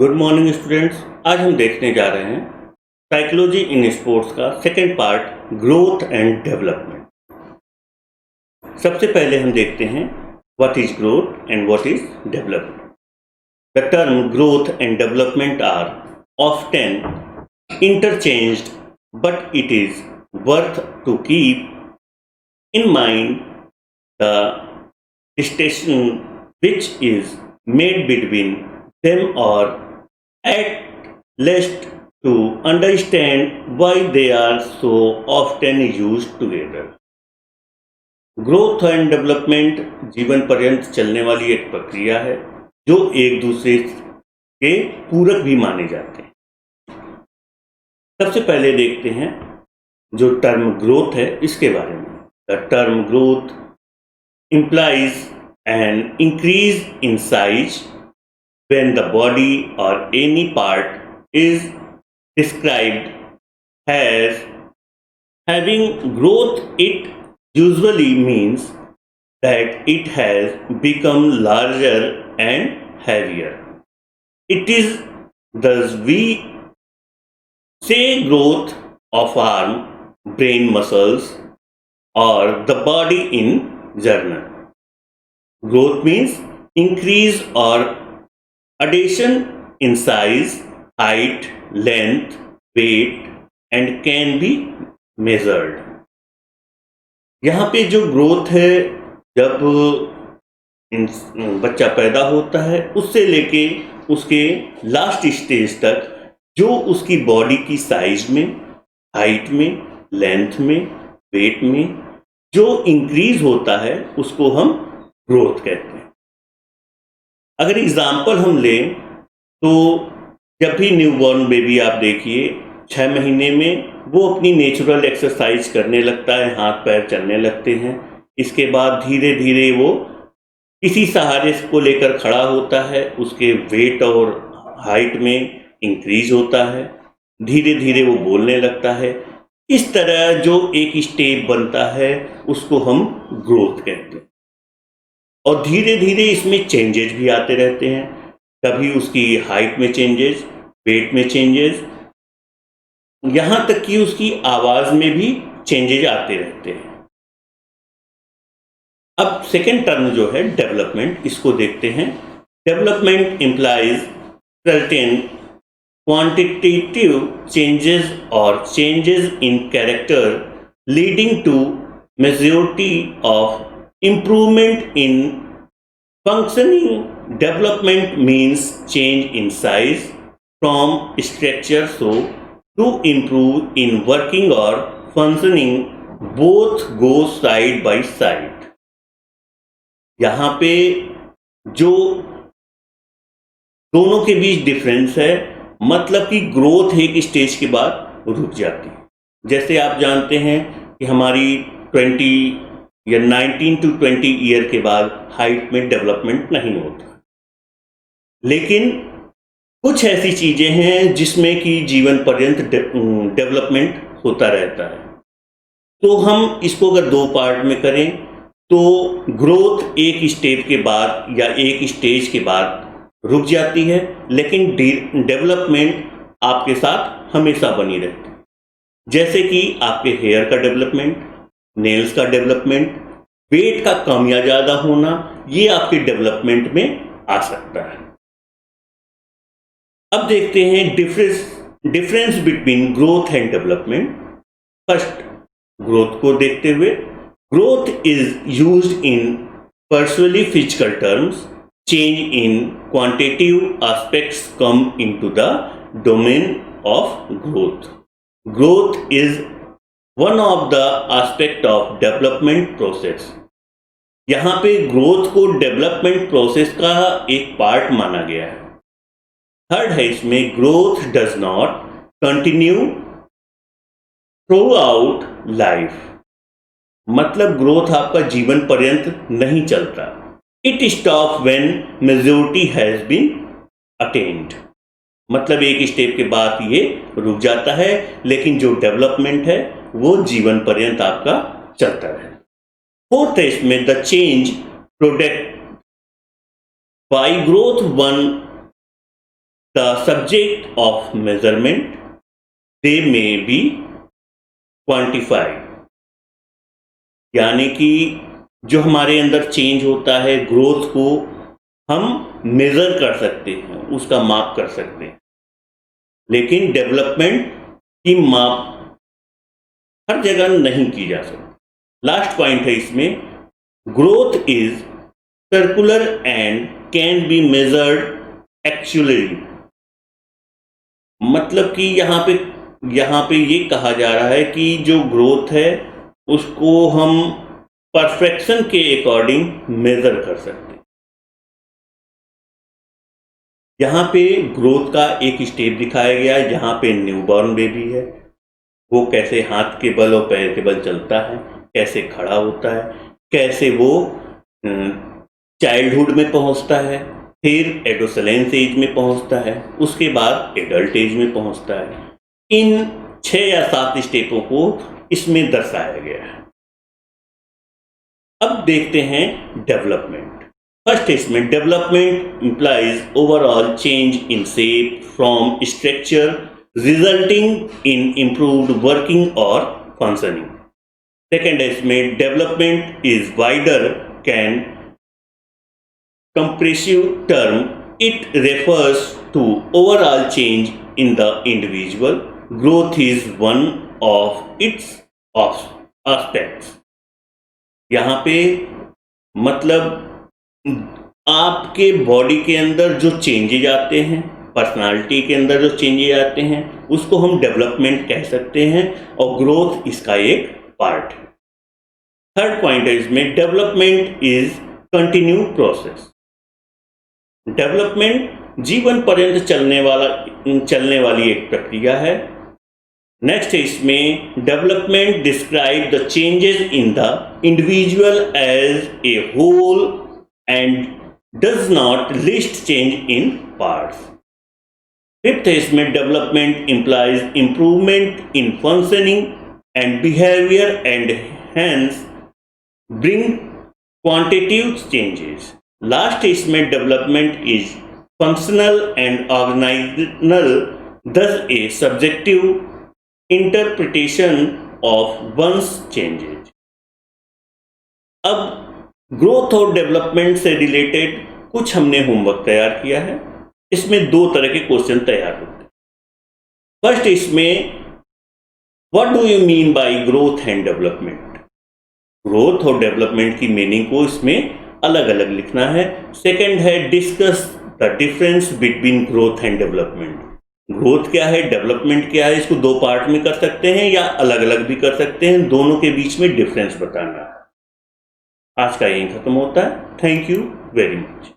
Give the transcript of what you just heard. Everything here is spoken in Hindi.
Good morning students. आज हम देखने जा रहे हैं साइकोलॉजी इन स्पोर्ट्स का second part, growth and development. सबसे पहले हम देखते हैं what is growth and what is development. The term growth and development are often interchanged, but it is worth to keep in mind the distinction which is made between them, or at least to understand why they are so often used together. Growth and development जीवन पर्यंत चलने वाली एक प्रक्रिया है जो एक दूसरे के पूरक भी माने जाते हैं। सबसे पहले देखते हैं जो टर्म ग्रोथ है इसके बारे में। The term growth implies an increase in size when the body or any part is described as having growth. It usually means that it has become larger and heavier. It is thus we say growth of arm, brain muscles, or the body in journal. Growth means increase or addition in size, height, length, weight and can be measured. यहाँ पे जो ग्रोथ है, जब बच्चा पैदा होता है उससे लेके उसके लास्ट स्टेज तक जो उसकी बॉडी की साइज में, हाइट में, लेंथ में, वेट में जो इंक्रीज होता है उसको हम ग्रोथ कहते हैं। अगर एग्जाम्पल हम लें तो जब भी न्यूबॉर्न बेबी आप देखिए 6 महीने में वो अपनी नेचुरल एक्सरसाइज करने लगता है, हाथ पैर चलने लगते हैं। इसके बाद धीरे धीरे वो किसी सहारे को लेकर खड़ा होता है, उसके वेट और हाइट में इंक्रीज होता है, धीरे धीरे वो बोलने लगता है। इस तरह जो एक स्टेप बनता है उसको हम ग्रोथ कहते हैं। और धीरे धीरे इसमें चेंजेस भी आते रहते हैं, कभी उसकी हाइट में चेंजेस, वेट में चेंजेस, यहाँ तक कि उसकी आवाज़ में भी चेंजेस आते रहते हैं। अब सेकेंड टर्म जो है डेवलपमेंट, इसको देखते हैं। Development implies certain quantitative changes or changes in character leading to majority of improvement in functioning. Development means change in size from structure so to improve in working or functioning, both go side by side. यहाँ पे जो दोनों के बीच डिफरेंस है, मतलब कि ग्रोथ एक स्टेज के बाद रुक जाती है। जैसे आप जानते हैं कि हमारी 20 या 19 to 20 ईयर के बाद हाइट में डेवलपमेंट नहीं होता, लेकिन कुछ ऐसी चीज़ें हैं जिसमें कि जीवन पर्यंत डेवलपमेंट होता रहता है। तो हम इसको अगर 2 पार्ट में करें तो ग्रोथ एक स्टेप के बाद या एक स्टेज के बाद रुक जाती है, लेकिन डेवलपमेंट आपके साथ हमेशा बनी रहती है। जैसे कि आपके हेयर का डेवलपमेंट, नेल्स का डेवलपमेंट, वेट का कम या ज़्यादा होना, ये आपके डेवलपमेंट में आ सकता है। अब देखते हैं difference between growth and development. First, growth को देखते हुए, growth is used in personally physical terms. Change in quantitative aspects come into the domain of growth. Growth is one of the aspect of development process. यहाँ पे ग्रोथ को डेवलपमेंट प्रोसेस का एक पार्ट माना गया है। थर्ड है इसमें, growth does not continue through out life. मतलब ग्रोथ आपका जीवन पर्यंत नहीं चलता। It stops when majority has been attained. मतलब एक स्टेप के बाद ये रुक जाता है, लेकिन जो डेवलपमेंट है वो जीवन पर्यंत आपका चलता है। फोर्थ है इसमें, the change product bye growth one the subject of measurement they may be quantified, यानी कि जो हमारे अंदर चेंज होता है, ग्रोथ को हम मेजर कर सकते हैं, उसका माप कर सकते हैं, लेकिन डेवलपमेंट की माप हर जगह नहीं की जा सकती। लास्ट पॉइंट है इसमें, growth is circular and can be measured actually. मतलब कि यहाँ पे ये कहा जा रहा है कि जो ग्रोथ है उसको हम परफेक्शन के अकॉर्डिंग मेजर कर सकते हैं। यहाँ पे ग्रोथ का एक स्टेप दिखाया गया है, जहाँ पे न्यूबॉर्न बेबी है, वो कैसे हाथ के बल और पैर के बल चलता है, कैसे खड़ा होता है, कैसे वो चाइल्डहुड में पहुँचता है, फिर एडोसलेंस एज में पहुँचता है, उसके बाद एडल्ट एज में पहुँचता है। इन 6 या 7 स्टेपों को इसमें दर्शाया गया है। अब देखते हैं डेवलपमेंट। फर्स्ट इसमें development implies overall change in shape from structure resulting in improved working or functioning. Second इसमें development is wider can comprehensive term. It refers to overall change in the individual. Growth is one of its aspects. यहाँ पे मतलब आपके बॉडी के अंदर जो चेंजेज आते हैं, पर्सनालिटी के अंदर जो चेंजेज आते हैं, उसको हम डेवलपमेंट कह सकते हैं और ग्रोथ इसका एक पार्ट है। थर्ड पॉइंट है इसमें, development is continue process. Development जीवन पर्यंत चलने वाली एक प्रक्रिया है। नेक्स्ट है इसमें, development describe the changes in the individual as a whole and does not list change in parts. Fifth है इसमें, development implies improvement in functioning and behavior and hence bring quantitative changes. Last है इसमें, development is functional and organizational, thus a subjective interpretation of one's changes. अब ग्रोथ और डेवलपमेंट से रिलेटेड कुछ हमने होमवर्क तैयार किया है। इसमें 2 तरह के क्वेश्चन तैयार होते हैं। फर्स्ट इसमें, what do you mean by growth and development? Growth और डेवलपमेंट की मीनिंग को इसमें अलग अलग लिखना है। सेकंड है, discuss the difference between growth and development. Growth क्या है, डेवलपमेंट क्या है, इसको 2 पार्ट में कर सकते हैं या अलग अलग भी कर सकते हैं, दोनों के बीच में डिफरेंस बताना है। आज का यही खत्म होता है। Thank you very much.